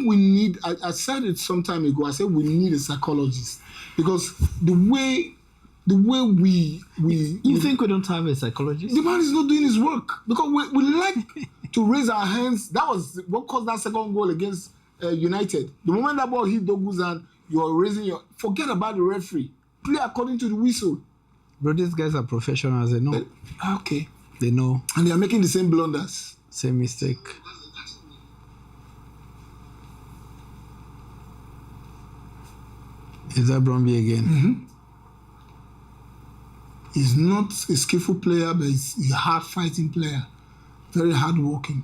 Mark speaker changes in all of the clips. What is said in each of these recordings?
Speaker 1: we need. I said it some time ago. I said we need a psychologist because the way we
Speaker 2: You think we don't have a psychologist?
Speaker 1: the man is not doing his work because we like to raise our hands. That was what caused that second goal against United. The moment that ball hit Dogu's hand, you're raising your. Forget about the referee. Play according to the whistle.
Speaker 2: Bro, these guys are professionals. They know.
Speaker 1: Okay.
Speaker 2: They know.
Speaker 1: And they are making the same blunders.
Speaker 2: Same mistake. Is that Bromby again?
Speaker 1: Mm-hmm. He's not a skillful player, but he's a hard-fighting player. Very hard-working.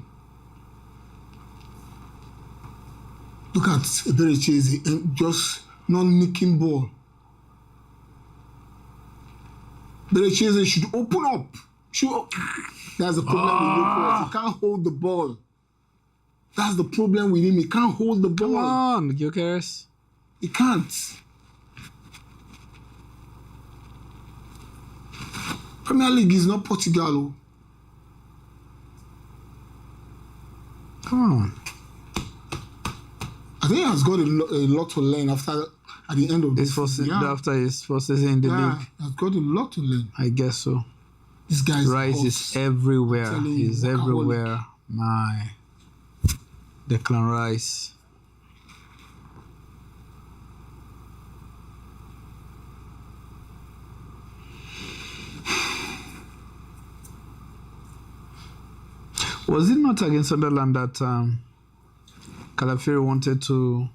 Speaker 1: Look at Eberecheze, just not nicking ball. Eberecheze should open up. That's the problem with Gyökeres. He can't hold the ball. That's the problem with him. He can't hold the ball.
Speaker 2: Come on, Gyökeres.
Speaker 1: He can't. Premier League is not Portugal.
Speaker 2: Come on.
Speaker 1: I think he has got a lot to learn at the end of this season.
Speaker 2: After his first season in the league.
Speaker 1: He has got a lot to learn.
Speaker 2: I guess so.
Speaker 1: This guy's
Speaker 2: Rice is everywhere. He's everywhere. My Declan Rice. Was it not against Sunderland that Calafiori wanted to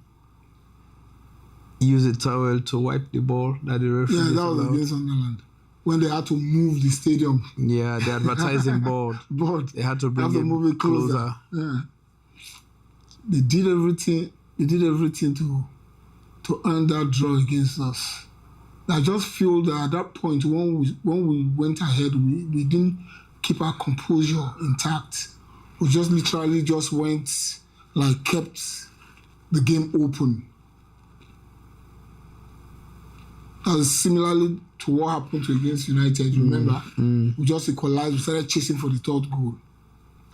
Speaker 2: use a towel to wipe the ball that the referee
Speaker 1: that was against Sunderland. When they had to move the stadium.
Speaker 2: Yeah, the advertising board. They had to bring it closer.
Speaker 1: Yeah. They did everything. They did everything to earn that draw against us. I just feel that at that point when we went ahead, we didn't keep our composure intact. We just literally just went, kept the game open. That was similarly to what happened against United, remember? We just equalized, we started chasing for the third goal.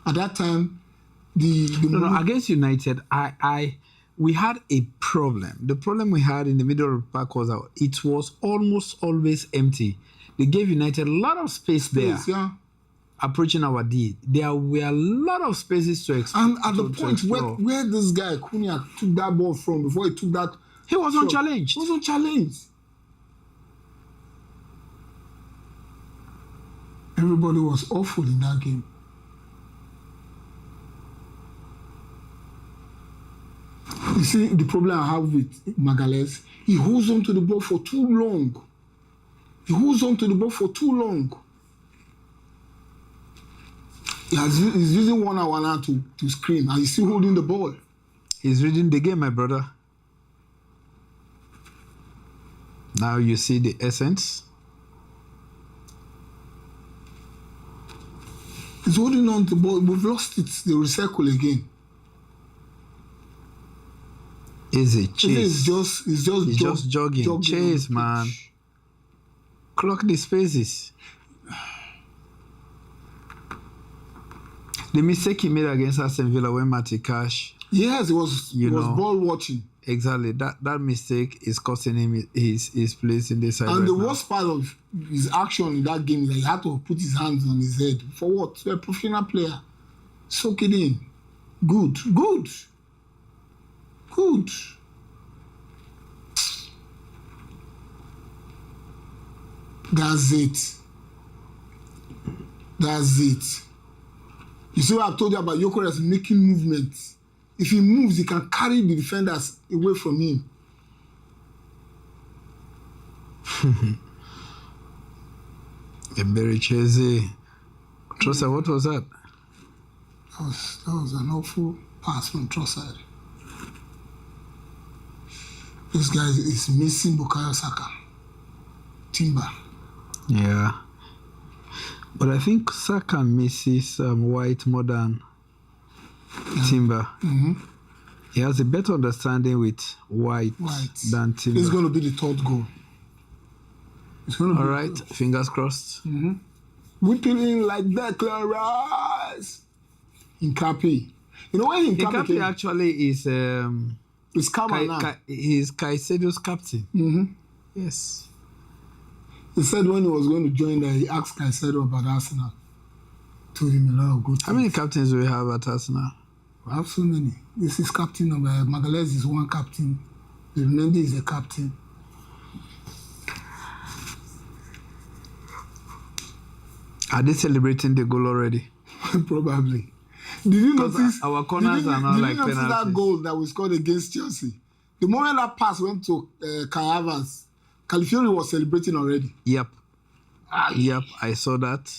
Speaker 1: At that time,
Speaker 2: against United, we had a problem. The problem we had in the middle of the park was that it was almost always empty. They gave United a lot of space there.
Speaker 1: Yeah.
Speaker 2: Approaching our D. There were a lot of spaces to explore.
Speaker 1: And at the point where this guy, Cunha, took that ball from, before he took that...
Speaker 2: He was unchallenged.
Speaker 1: He was unchallenged. Everybody was awful in that game. You see, the problem I have with Magalhaes, he holds on to the ball for too long. He's using 1 hour now to scream, and he's still holding the ball.
Speaker 2: He's reading the game, my brother. Now you see the essence.
Speaker 1: He's holding on to the ball. We've lost it. They recycle again.
Speaker 2: Easy, chase.
Speaker 1: He's just
Speaker 2: jogging. Chase, man. Clock the spaces. The mistake he made against Aston Villa when Matty Cash.
Speaker 1: Yes, it was ball watching.
Speaker 2: Exactly. That mistake is costing him his place in the side.
Speaker 1: And the worst part of his action in that game is that he had to put his hands on his head. For what? To a professional player. Soak it in. Good. That's it. You see what I've told you about Gyökeres making movements. If he moves, he can carry the defenders away from him.
Speaker 2: Eberecheze. Trossard, what was that?
Speaker 1: That was an awful pass from Trossard. This guy is missing Bukayo Saka. Timber.
Speaker 2: Yeah. But I think Saka misses White more than Timber.
Speaker 1: Mm-hmm.
Speaker 2: He has a better understanding with White than Timber.
Speaker 1: It's going to be the third goal.
Speaker 2: All right, fingers crossed.
Speaker 1: Whipping in like that, Declan Rice. In Cappy. You know when
Speaker 2: Nkapti actually is
Speaker 1: it's
Speaker 2: he's Caicedo's captain.
Speaker 1: Mm-hmm.
Speaker 2: Yes.
Speaker 1: He said when he was going to join there, he asked Caicedo about Arsenal. Told him a lot of good things.
Speaker 2: How many captains do we have at Arsenal?
Speaker 1: We have so many. This is captain of Magalhaes is one captain. Mendy is a captain.
Speaker 2: Are they celebrating the goal already?
Speaker 1: Probably. Did you notice
Speaker 2: our corners are not like penalties?
Speaker 1: That goal that we scored against Chelsea? The moment that pass went to Kai Havertz, Calafiori was celebrating already.
Speaker 2: Yep. Yep, I saw that.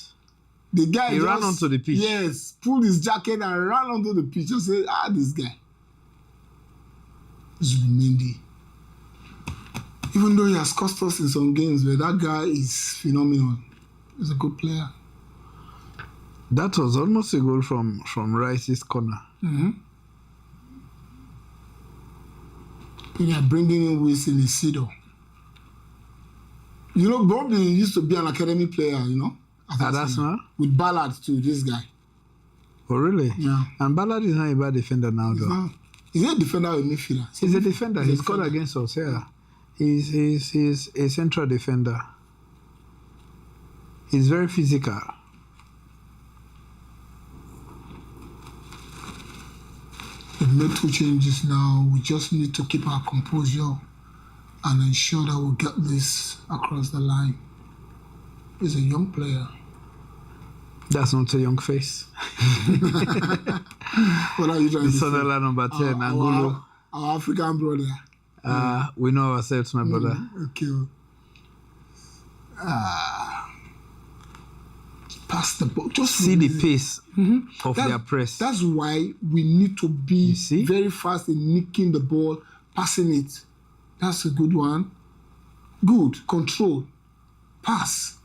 Speaker 1: The guy
Speaker 2: he ran onto the pitch.
Speaker 1: Yes, pulled his jacket and ran onto the pitch and said, this guy. Zubimendi. Even though he has cost us in some games, but that guy is phenomenal. He's a good player.
Speaker 2: That was almost a goal from Rice's corner.
Speaker 1: Mm-hmm. They are bringing in Wilson Isido. You know, Bobby used to be an academy player, you know,
Speaker 2: at Arsenal.
Speaker 1: With Ballard too, this guy.
Speaker 2: Oh, really?
Speaker 1: Yeah.
Speaker 2: And Ballard is not a bad defender now, though.
Speaker 1: He's a defender or a midfielder.
Speaker 2: He's a defender. He scored against us, yeah. He's a central defender. He's very physical.
Speaker 1: We've made 2 changes now. We just need to keep our composure and ensure that we'll get this across the line. He's a young player.
Speaker 2: That's not a young face.
Speaker 1: What are you trying to say?
Speaker 2: Sunderland number 10, Angulo.
Speaker 1: Our African brother.
Speaker 2: We know ourselves, my brother.
Speaker 1: Okay. Pass the ball. Just
Speaker 2: see the pace of their press.
Speaker 1: That's why we need to be very fast in nicking the ball, passing it. That's a good one. Good. Control. Pass.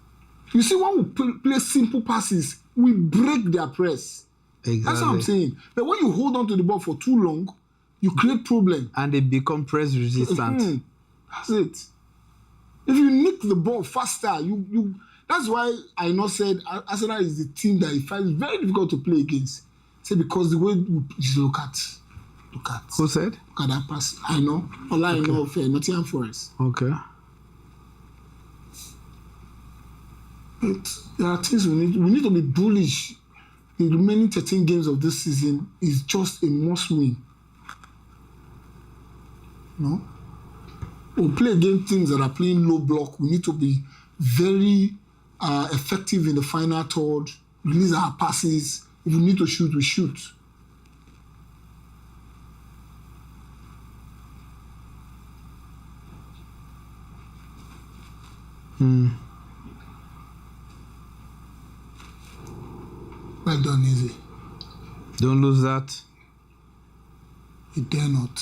Speaker 1: You see, when we play simple passes, we break their press.
Speaker 2: Exactly.
Speaker 1: That's what I'm saying. But when you hold on to the ball for too long, you create problem.
Speaker 2: And they become press resistant.
Speaker 1: That's it. If you nick the ball faster, you that's why I not said Arsenal is the team that he finds very difficult to play against. Say because the way we look at.
Speaker 2: Who said?
Speaker 1: Look at that pass. I know. All I know of Nottingham Forest.
Speaker 2: Okay.
Speaker 1: But there are things we need to be bullish. The remaining 13 games of this season is just a must win. No? We'll play against teams that are playing low block. We need to be very effective in the final third, release our passes. If we need to shoot, we shoot. Well done, Izzy.
Speaker 2: Don't lose that.
Speaker 1: You dare not.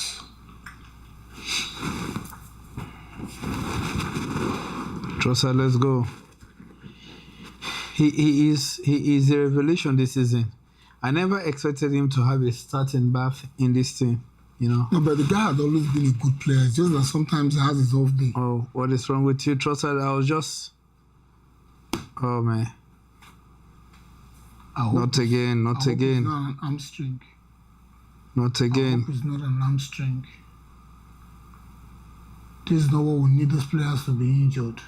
Speaker 2: Trossard, let's go. He is a revelation this season. I never expected him to have a starting berth in this team, you know.
Speaker 1: No, but the guy had always been a good player. It's just that sometimes he has his off day.
Speaker 2: Oh, what is wrong with you, Trossard? Oh, man. Not again.
Speaker 1: It's not an hamstring.
Speaker 2: Not again.
Speaker 1: I hope it's not an hamstring. This is not what we need these players to be injured.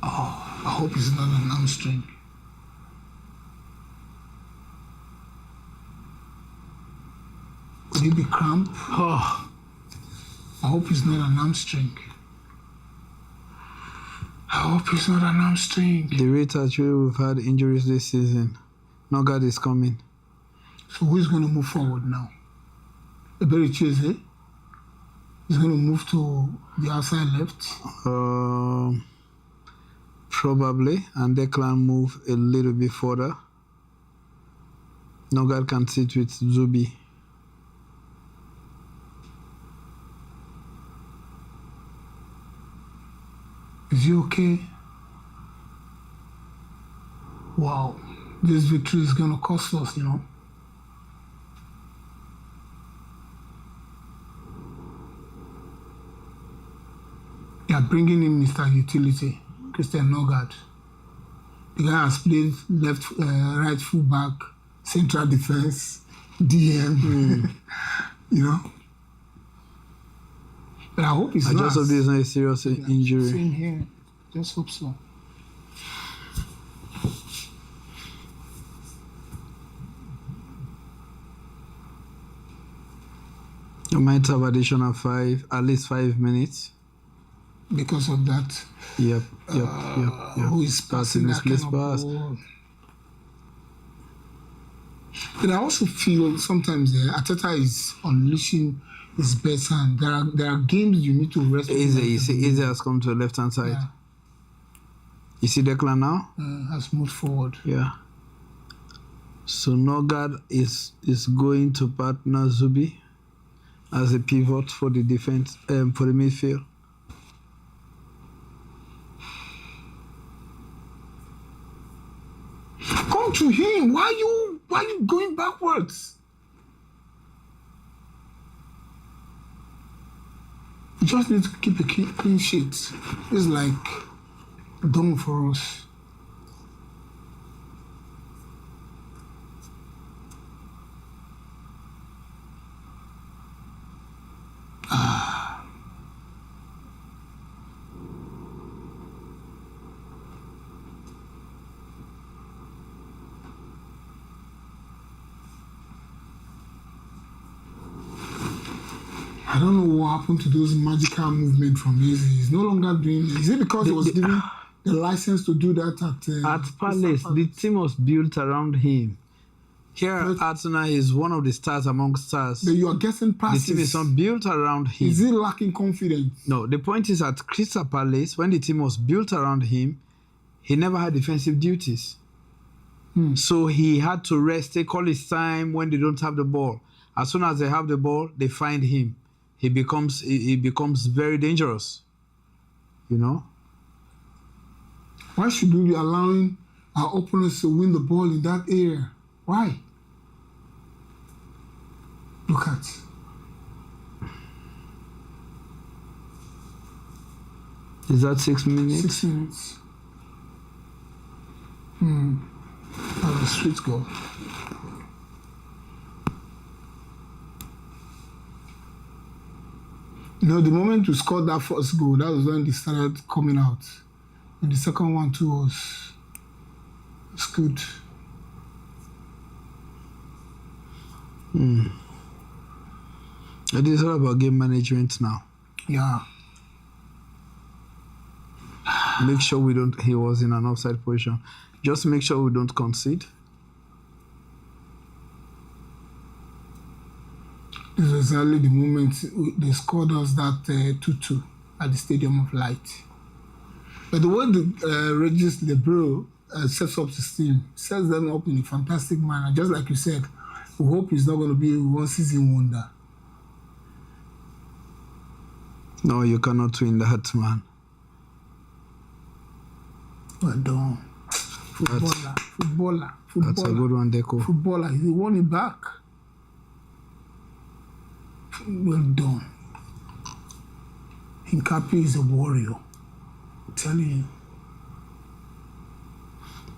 Speaker 1: Oh, I hope it's not an hamstring. Could it be cramp?
Speaker 2: Oh.
Speaker 1: I hope it's not an hamstring. I hope it's not an hamstring.
Speaker 2: The rate at which we've had injuries this season, Nogard is coming.
Speaker 1: So who's going to move forward now? Ebericheze? He's going to move to the outside left?
Speaker 2: Probably. And Declan move a little bit further. Nogard can sit with Zubi.
Speaker 1: Is he okay? Wow. This victory is going to cost us, you know. They are bringing in Mr. Utility, Christian Nogard. The guy has played left, right full back, central defense, DM. You know. But I hope it's
Speaker 2: I
Speaker 1: not.
Speaker 2: just hope there's not a serious injury.
Speaker 1: Same here. Just hope so.
Speaker 2: You might have additional at least 5 minutes.
Speaker 1: Because of that.
Speaker 2: Yep.
Speaker 1: Who is passing that kind of ball? But I also feel sometimes Arteta is unleashing his best hand. There are games you need to rest.
Speaker 2: Eze has come to the left hand side.
Speaker 1: Yeah.
Speaker 2: You see Declan now?
Speaker 1: Has moved forward.
Speaker 2: Yeah. So Nogard is going to partner Zubi as a pivot for the defense, for the midfield.
Speaker 1: Come to him. Why are you going backwards? You just need to keep a clean sheet. It's like done for us. I don't know what happened to those magical movements from Eze. He's no longer doing it. Is it because he was given the license to do that
Speaker 2: at Palace? The team was built around him. Here at Arsenal is one of the stars among stars.
Speaker 1: But you are getting passes.
Speaker 2: The team is not built around him.
Speaker 1: Is he lacking confidence?
Speaker 2: No, the point is at Crystal Palace, when the team was built around him, he never had defensive duties. So he had to rest, take all his time when they don't have the ball. As soon as they have the ball, they find him. He becomes very dangerous. You know?
Speaker 1: Why should we be allowing our opponents to win the ball in that area? Why? Look at.
Speaker 2: Is that 6 minutes?
Speaker 1: 6 minutes. That was a sweet goal. You know, the moment we scored that first goal, that was when they started coming out. And the second one too was good.
Speaker 2: It is all about game management now.
Speaker 1: Yeah.
Speaker 2: Make sure he was in an offside position. Just make sure we don't concede.
Speaker 1: This was exactly the moment they scored us that 2-2 at the Stadium of Light. But the way Regis Lebreau sets up his team, sets them up in a fantastic manner. Just like you said, we hope he's not going to be a one-season wonder.
Speaker 2: No, you cannot win that, man.
Speaker 1: Well done. Footballer.
Speaker 2: That's a good one, Deco.
Speaker 1: Footballer. He won it back. Well done. Hincapi is a warrior. I'm telling you.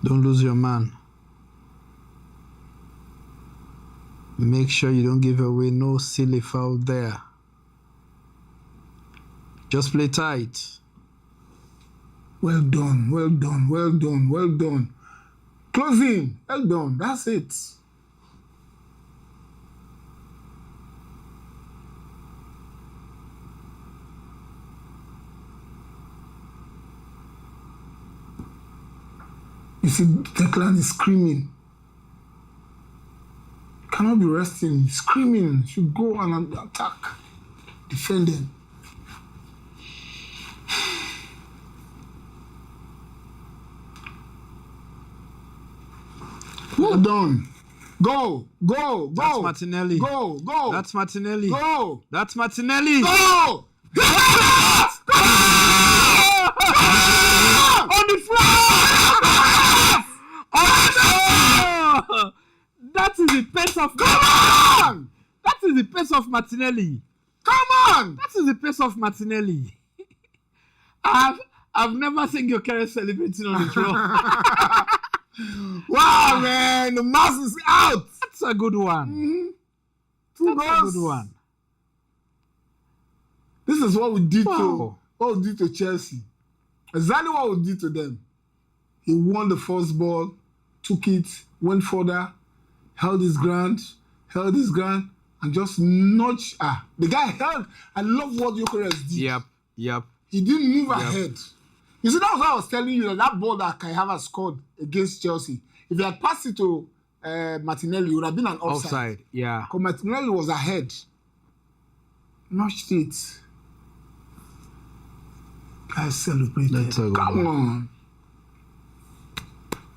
Speaker 2: Don't lose your man. Make sure you don't give away no silly foul there. Just play tight.
Speaker 1: Well done. Close in. Well done. That's it. You see, Declan is screaming. Cannot be resting. Screaming. Should go and attack. Defend them. Well done. Go.
Speaker 2: That's Martinelli.
Speaker 1: Go.
Speaker 2: That's Martinelli.
Speaker 1: Go.
Speaker 2: That's Martinelli.
Speaker 1: Go.
Speaker 2: On the floor! Oh, that is the pace of.
Speaker 1: Come on!
Speaker 2: That is the pace of Martinelli.
Speaker 1: Come on!
Speaker 2: That is the pace of Martinelli. I've never seen Gyökeres celebrating on the floor.
Speaker 1: Wow, man, the mask is out.
Speaker 2: That's a good one.
Speaker 1: Mm-hmm. Two
Speaker 2: That's a
Speaker 1: goals.
Speaker 2: good one.
Speaker 1: This is what we did
Speaker 2: Wow.
Speaker 1: to Chelsea. Exactly what we did to them. He won the first ball, took it, went further, held his ground, and just nudged. The guy held. I love what Gyökeres did.
Speaker 2: Yep.
Speaker 1: He didn't move ahead. You see, that was what I was telling you, that ball that Kai Havertz scored against Chelsea. If he had passed it to Martinelli, it would have been an offside.
Speaker 2: Yeah.
Speaker 1: Because Martinelli was ahead. Notched it. Guys celebrated. Come on.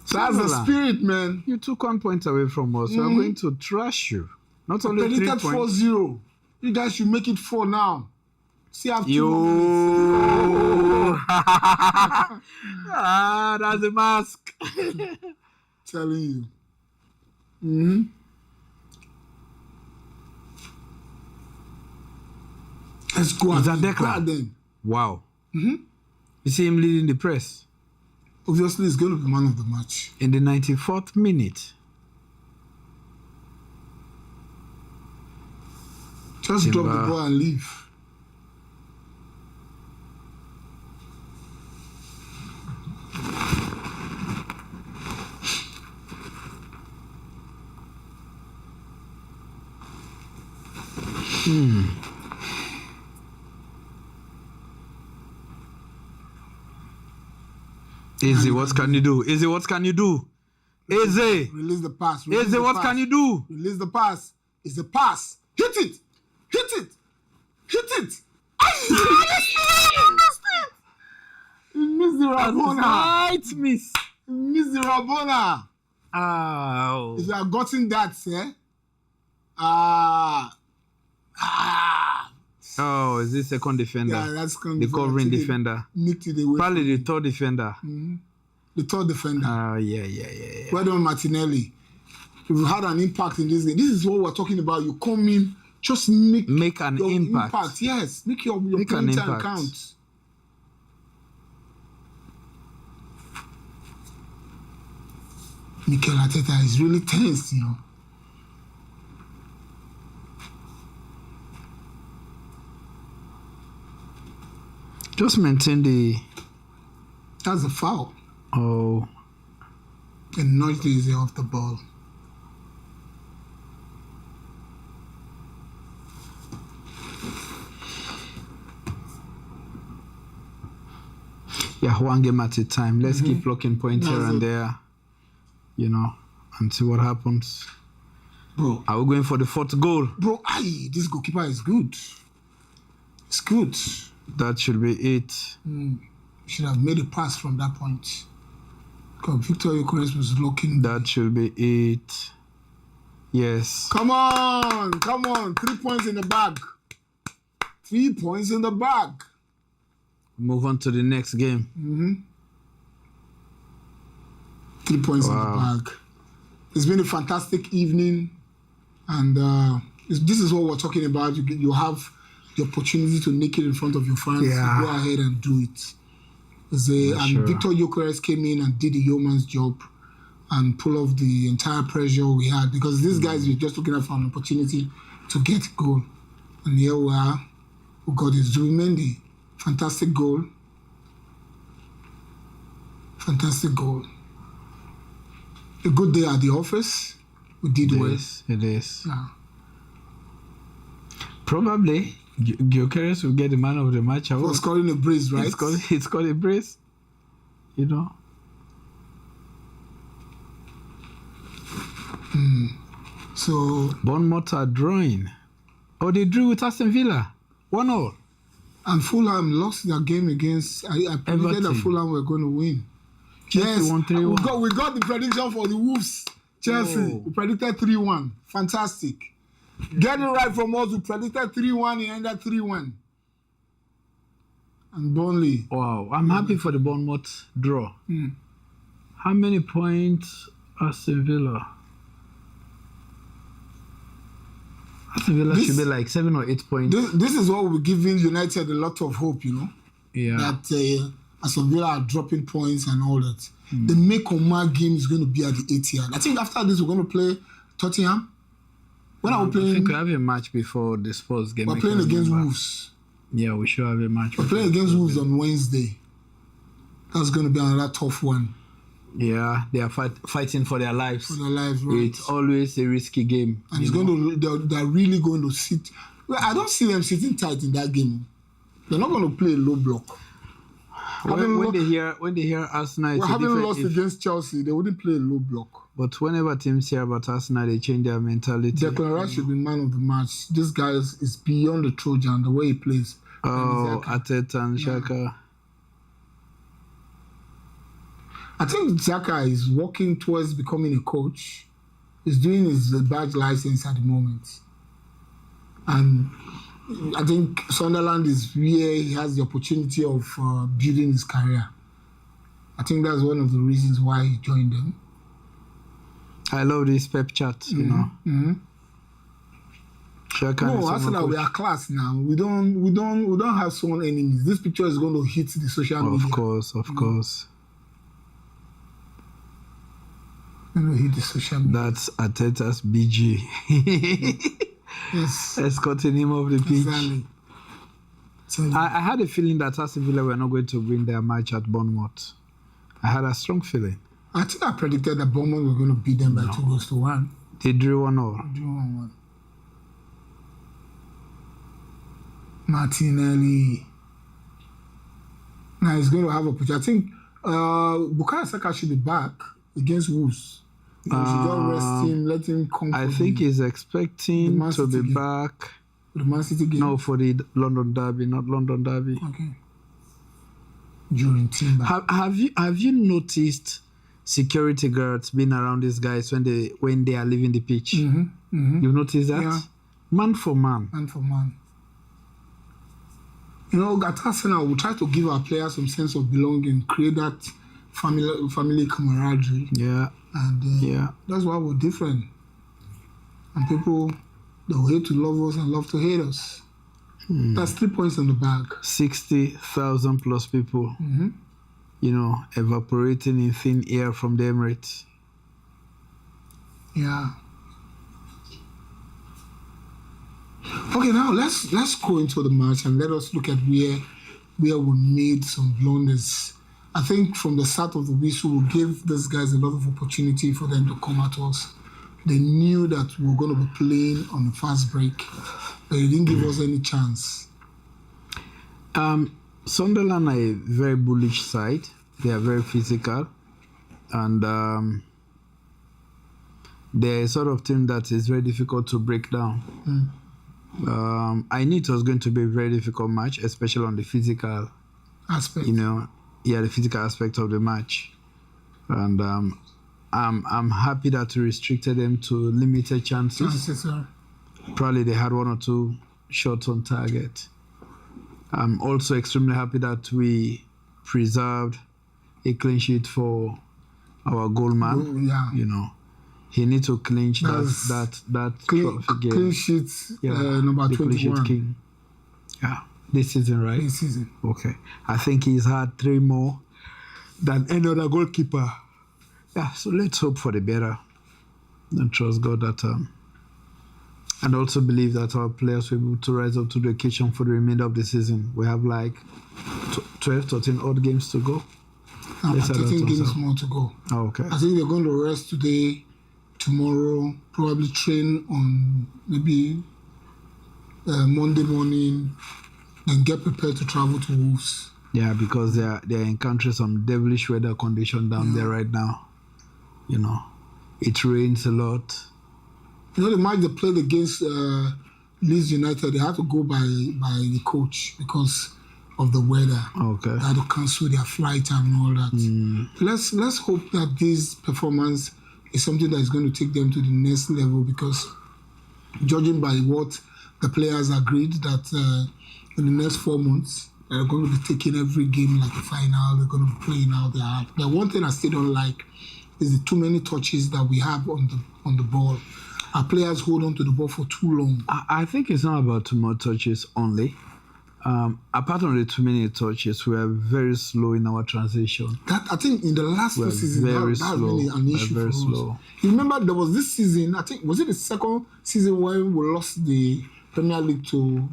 Speaker 1: So that's the spirit, man.
Speaker 2: You took 1 point away from us. We are going to trash you. Not only 3 points.
Speaker 1: 4-0. You guys should make it 4 now. See, I've
Speaker 2: that's a mask.
Speaker 1: Telling you. Let's go
Speaker 2: Is
Speaker 1: at
Speaker 2: that
Speaker 1: them.
Speaker 2: Wow. You see him leading the press.
Speaker 1: Obviously, he's going to be man of the match.
Speaker 2: In the 94th minute.
Speaker 1: Just drop the ball and leave.
Speaker 2: Easy, what can you do? Easy, what can you do? Easy.
Speaker 1: Release the pass.
Speaker 2: Easy, what can you do?
Speaker 1: Release the pass. It's the pass. Hit it. He missed the Rabona.
Speaker 2: Right miss.
Speaker 1: He missed the Rabona.
Speaker 2: Oh.
Speaker 1: If you have gotten that,
Speaker 2: Oh, is this second defender?
Speaker 1: Yeah, that's
Speaker 2: the covering defender.
Speaker 1: Nicked it away.
Speaker 2: Probably the third defender.
Speaker 1: The third defender.
Speaker 2: Yeah.
Speaker 1: Well done, Martinelli. You've had an impact in this game. This is what we're talking about. You come in, just make
Speaker 2: an impact.
Speaker 1: Yes, make your playing time count. Mikel Arteta is really tense, you know.
Speaker 2: Just maintain the...
Speaker 1: That's a foul.
Speaker 2: Oh.
Speaker 1: And nudged easy off the ball.
Speaker 2: Yeah, one game at a time. Let's keep looking points here and there, you know, and see what happens.
Speaker 1: Bro.
Speaker 2: Are we going for the fourth goal?
Speaker 1: Bro, this goalkeeper is good. It's good.
Speaker 2: That should be it.
Speaker 1: Should have made a pass from that point. Because Victor Gyökeres was looking.
Speaker 2: That should be it. Yes.
Speaker 1: Come on. 3 points in the bag. 3 points in the bag.
Speaker 2: Move on to the next game.
Speaker 1: 3 points in the bag. It's been a fantastic evening. And this is what we're talking about. You have the opportunity to make it in front of your fans.
Speaker 2: Yeah.
Speaker 1: Go ahead and do it. Victor Gyökeres came in and did the yeoman's job and pull off the entire pressure we had, because these guys were just looking at for an opportunity to get a goal. And here we are. We got it. Zubimendi. Fantastic goal. Fantastic goal. A good day at the office. We did well.
Speaker 2: It is.
Speaker 1: Yeah.
Speaker 2: Probably Gyökeres will get the man of the match award.
Speaker 1: For scoring a brace, right?
Speaker 2: It's called a brace. You know.
Speaker 1: So
Speaker 2: Bournemouth are drawing. Oh, they drew with Aston Villa. 1-0.
Speaker 1: And Fulham lost their game against. I predicted that Fulham were going to win.
Speaker 2: Chelsea
Speaker 1: yes,
Speaker 2: won 3-1.
Speaker 1: we got the prediction for the Wolves. Chelsea. We predicted 3-1. Fantastic. Get it right from us. We predicted 3-1. It ended 3-1. And Burnley.
Speaker 2: Wow, I'm happy for the Bournemouth draw. How many points Aston Villa? Aston Villa should be like 7 or 8 points.
Speaker 1: This is what we're giving United a lot of hope, you know.
Speaker 2: Yeah.
Speaker 1: That Aston Villa are dropping points and all that. The make or mark game is going to be at the 80th. I think after this, we're going to play Tottenham. When are we playing?
Speaker 2: I think we have a match before the Spurs game.
Speaker 1: We're playing against Wolves.
Speaker 2: Yeah, we should have a match.
Speaker 1: We're playing against Wolves on Wednesday. That's going to be another tough one.
Speaker 2: Yeah, they are fighting for their lives.
Speaker 1: For their lives, right.
Speaker 2: It's always a risky game.
Speaker 1: And it's going to. They're really going to sit. Well, I don't see them sitting tight in that game. They're not going to play a low block.
Speaker 2: When they hear Arsenal,
Speaker 1: we're having lost against Chelsea. They wouldn't play a low block.
Speaker 2: But whenever teams hear about Arsenal, they change their mentality.
Speaker 1: Declan Rice should be man of the match. This guy is beyond the Trojan, the way he plays.
Speaker 2: Oh, Arteta and Xhaka.
Speaker 1: I think Xhaka is working towards becoming a coach. He's doing his badge license at the moment. And I think Sunderland is where he has the opportunity of building his career. I think that's one of the reasons why he joined them.
Speaker 2: I love this pep chat, you know.
Speaker 1: Mm-hmm. No, Arsenal, we are class now. We don't have sworn enemies. This picture is going to hit the social media.
Speaker 2: Of course.
Speaker 1: Going to hit the social media.
Speaker 2: That's Arteta's BG.
Speaker 1: Yes.
Speaker 2: Escorting him off the pitch.
Speaker 1: Exactly.
Speaker 2: I had a feeling that Aston Villa were not going to win their match at Bournemouth. I had a strong feeling.
Speaker 1: I think I predicted that Bournemouth were going to beat them by 2-1.
Speaker 2: They drew 1-0.
Speaker 1: Drew 1-1. Martinelli. Now he's going to have a opportunity. I think Bukayo Saka should be back against Wolves. You should just rest him, let him come.
Speaker 2: I think he's expecting to be back.
Speaker 1: The Man City game?
Speaker 2: No, for the London Derby, not London Derby.
Speaker 1: Okay. During Timber.
Speaker 2: Have you noticed security guards being around these guys when they are leaving the pitch?
Speaker 1: Mm-hmm. Mm-hmm.
Speaker 2: You've noticed that?
Speaker 1: Yeah.
Speaker 2: Man for man.
Speaker 1: Man for man. You know, at Arsenal, we try to give our players some sense of belonging, create that family camaraderie.
Speaker 2: Yeah.
Speaker 1: And that's why we're different. And people, they'll hate to love us and love to hate us. That's 3 points in the bag.
Speaker 2: 60,000 plus people, you know, evaporating in thin air from the Emirates.
Speaker 1: Yeah. Okay, now let's go into the match and let us look at where we made some blunders. I think from the start of the whistle, we gave these guys a lot of opportunity for them to come at us. They knew that we were going to be playing on a fast break, but they didn't give us any chance.
Speaker 2: Sunderland are a very bullish side. They are very physical, and they're a sort of team that is very difficult to break down. I knew it was going to be a very difficult match, especially on the physical
Speaker 1: aspect.
Speaker 2: You know, the physical aspect of the match, and I'm happy that we restricted them to limited chances. Probably they had 1 or 2 shots on target. I'm also extremely happy that we preserved a clean sheet for our goalman. You know, he needs to clinch that trophy game.
Speaker 1: Clean sheet, number 21. Clean sheet king.
Speaker 2: Yeah, this season, right?
Speaker 1: This season.
Speaker 2: Okay. I think he's had 3 more than any other goalkeeper. Yeah, so let's hope for the better and trust God that and also believe that our players will be able to rise up to the occasion for the remainder of the season. We have like 12, 13 odd games to go.
Speaker 1: 13 games more to go.
Speaker 2: Oh, okay.
Speaker 1: I think they're going to rest today, tomorrow, probably train on maybe Monday morning, then get prepared to travel to Wolves.
Speaker 2: Yeah, because they're encountering some devilish weather condition down there right now. You know, it rains a lot.
Speaker 1: You know, the match they played against Leeds United, they had to go by the coach because of the weather.
Speaker 2: Okay.
Speaker 1: They had to cancel their flight and all that. Let's hope that this performance is something that is going to take them to the next level, because judging by what the players agreed that in the next 4 months, they're going to be taking every game like a final. They're going to be playing out their heart. The one thing I still don't like is the too many touches that we have on the ball. Our players hold on to the ball for too long.
Speaker 2: I think it's not about too much touches only. apart from the 2-minute touches, we are very slow in our transition.
Speaker 1: That I think in the last two seasons, that's been an issue for us. You remember there was this season, I think, was it the second season when we lost the Premier League to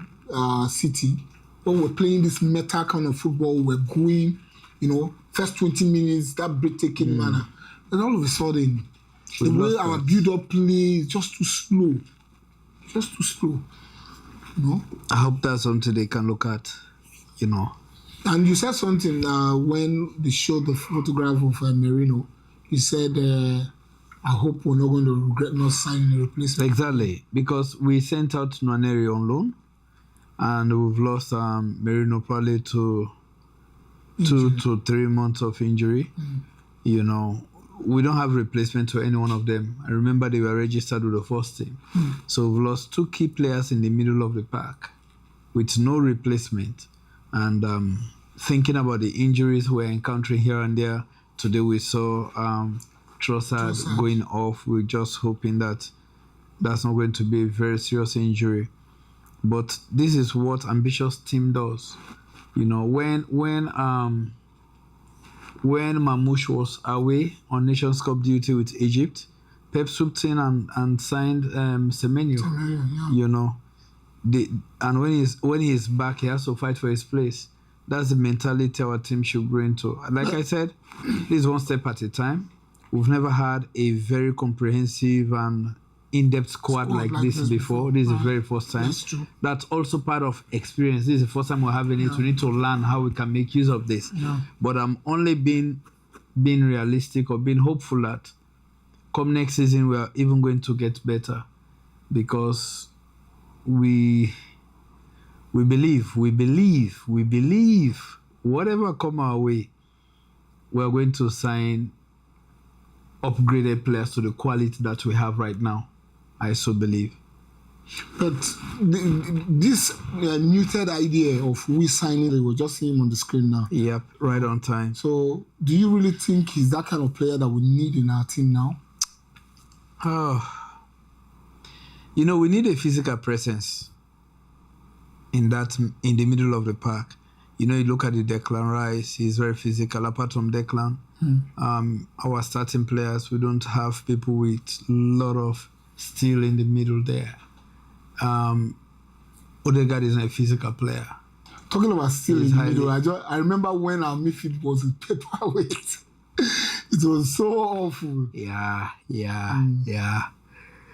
Speaker 1: City? When we're playing this meta kind of football, we're going, first 20 minutes, that breathtaking manner. And all of a sudden, the way our build-up play is just too slow. Just too slow.
Speaker 2: I hope that's something they can look at,
Speaker 1: And you said something when they showed the photograph of Merino. You said, I hope we're not going to regret not signing a replacement.
Speaker 2: Exactly, because we sent out Nwaneri on loan, and we've lost Merino probably to 2 to 3 months of injury. We don't have replacement to any one of them. I remember they were registered with the first team. So we've lost 2 key players in the middle of the pack with no replacement. And thinking about the injuries we're encountering here and there, today we saw Trossard going off. We're just hoping that that's not going to be a very serious injury. But this is what ambitious team does. When Mamouche was away on Nations Cup duty with Egypt, Pep swooped in and signed Semenyo. And when he's back, he has to fight for his place. That's the mentality our team should grow into. Like I said, this is one step at a time. We've never had a very comprehensive and in-depth squad like this before. This is the very first time.
Speaker 1: That's true.
Speaker 2: That's also part of experience. This is the first time we're having it. We need to learn how we can make use of this. But I'm only being realistic or being hopeful that come next season we are even going to get better, because we believe whatever come our way, we are going to sign upgraded players to the quality that we have right now. I so believe.
Speaker 1: But this muted idea of we signing, we were just seeing him on the screen now.
Speaker 2: Yep, right on time.
Speaker 1: So, do you really think he's that kind of player that we need in our team now?
Speaker 2: We need a physical presence in the middle of the park. You look at the Declan Rice, he's very physical. Apart from Declan, our starting players, we don't have people with a lot of steel in the middle there. Odegaard is a physical player.
Speaker 1: Talking about steel in the middle, I remember when our midfield was in paperweight. It was so awful.
Speaker 2: Yeah.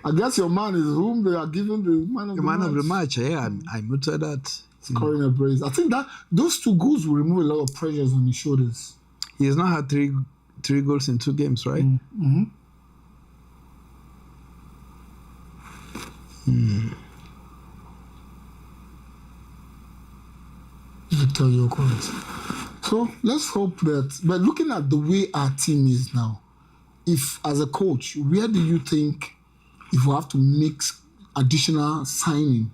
Speaker 1: I guess your man is whom they are giving the man of the match.
Speaker 2: Of the match, yeah. I noted that.
Speaker 1: Scoring a brace. I think that those 2 goals will remove a lot of pressures on his shoulders.
Speaker 2: He has not had three goals in 2 games, right?
Speaker 1: Victor Yokoret. So let's hope that. But looking at the way our team is now, if as a coach, where do you think, if we have to make additional signing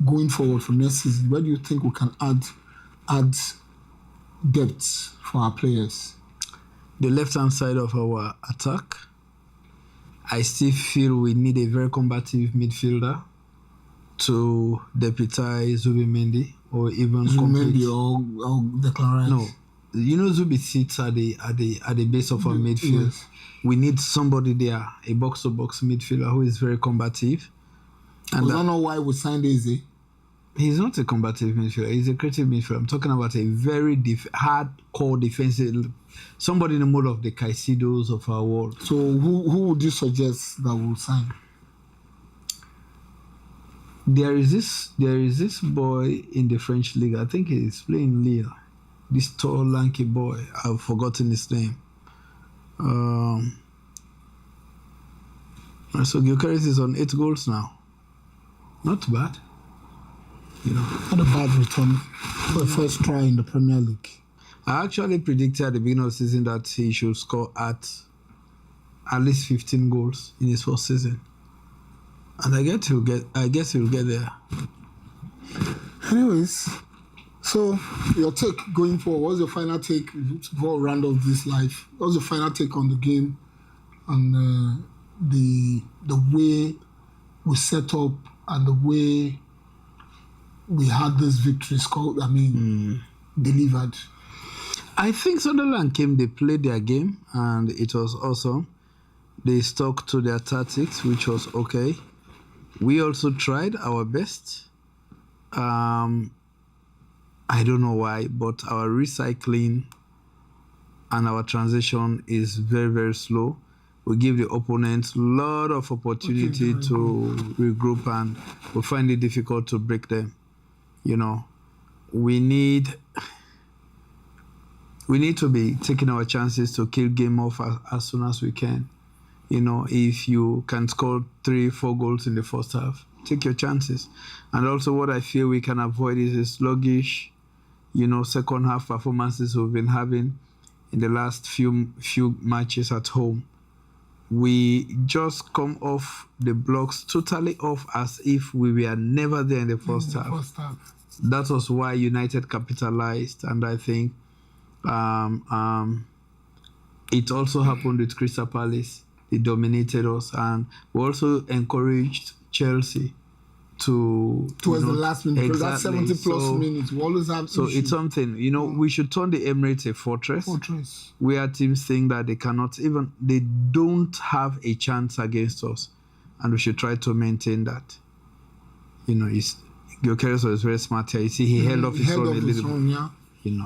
Speaker 1: going forward for next season, where do you think we can add depth for our players?
Speaker 2: The left-hand side of our attack, I still feel we need a very combative midfielder to deputize Zubimendi or even
Speaker 1: Zubimendi or Declan Rice.
Speaker 2: No, Zubi sits at the base of our midfield.
Speaker 1: Yes.
Speaker 2: We need somebody there, a box-to-box midfielder who is very combative.
Speaker 1: And I don't know why we signed Eze.
Speaker 2: He's not a combative midfielder. He's a creative midfielder. I'm talking about a very hardcore defensive, somebody in the mode of the Caicedos of our world.
Speaker 1: So who would you suggest that will sign?
Speaker 2: There is this boy in the French league. I think he's playing Lille. This tall, lanky boy. I've forgotten his name. So Gyökeres is on 8 goals now. Not bad.
Speaker 1: Not a bad return for the first try in the Premier League.
Speaker 2: I actually predicted at the beginning of the season that he should score at least 15 goals in his first season. And I guess he'll get there.
Speaker 1: Anyways, so your take going forward, what's your final take before we round off this live? What's your final take on the game and the way we set up and the way we had this victory scored. Delivered.
Speaker 2: I think Sunderland came, they played their game, and it was awesome. They stuck to their tactics, which was okay. We also tried our best. I don't know why, but our recycling and our transition is very, very slow. We give the opponents a lot of opportunity to regroup, and we find it difficult to break them. You know, we need to be taking our chances to kill game off as soon as we can. You know, if you can score 3-4 goals in the first half, take your chances. And also what I feel we can avoid is a sluggish, second half performances we've been having in the last few matches at home. We just come off the blocks totally off as if we were never there in the first half. That was why United capitalized, and I think it also happened with Crystal Palace. They dominated us, and we also encouraged Chelsea
Speaker 1: towards the last minute. Because that 70 plus minutes, we always have issues.
Speaker 2: It's something, we should turn the Emirates a fortress. Where teams think that they don't have a chance against us, and we should try to maintain that. Gyökeres was very smart here. You see, he held off his own a little bit.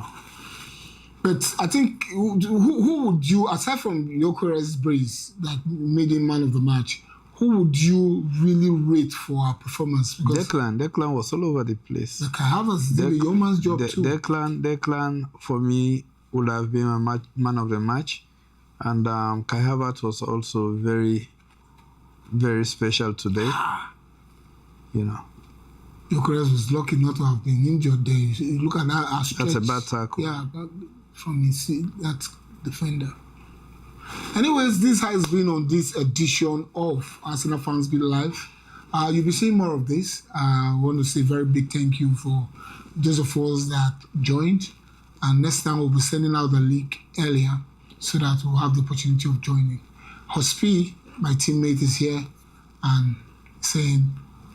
Speaker 1: But I think, who would you, aside from Gyökeres' brace that made him man of the match, who would you really rate for our performance? Because
Speaker 2: Declan was all over the place.
Speaker 1: Kai Havertz did a yeoman's job too.
Speaker 2: Declan, for me, would have been a man of the match. And Kai Havertz was also very, very special today.
Speaker 1: Gyökeres was lucky not to have been injured there. You look at that stretch.
Speaker 2: That's a bad tackle.
Speaker 1: Yeah, from that defender. Anyways, this has been on this edition of Arsenal Fans Be Live. You'll be seeing more of this. I want to say a very big thank you for those of us that joined. And next time we'll be sending out the link earlier so that we'll have the opportunity of joining. Hospi, my teammate, is here and saying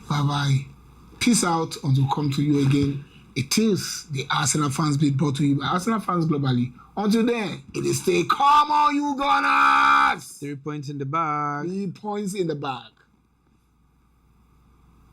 Speaker 1: bye-bye. Peace out until we come to you again. It is the Arsenal Fans Beat brought to you by Arsenal Fans Globally. Until then, it is stay calm on you Gunners!
Speaker 2: 3 points in the bag.
Speaker 1: 3 points in the bag.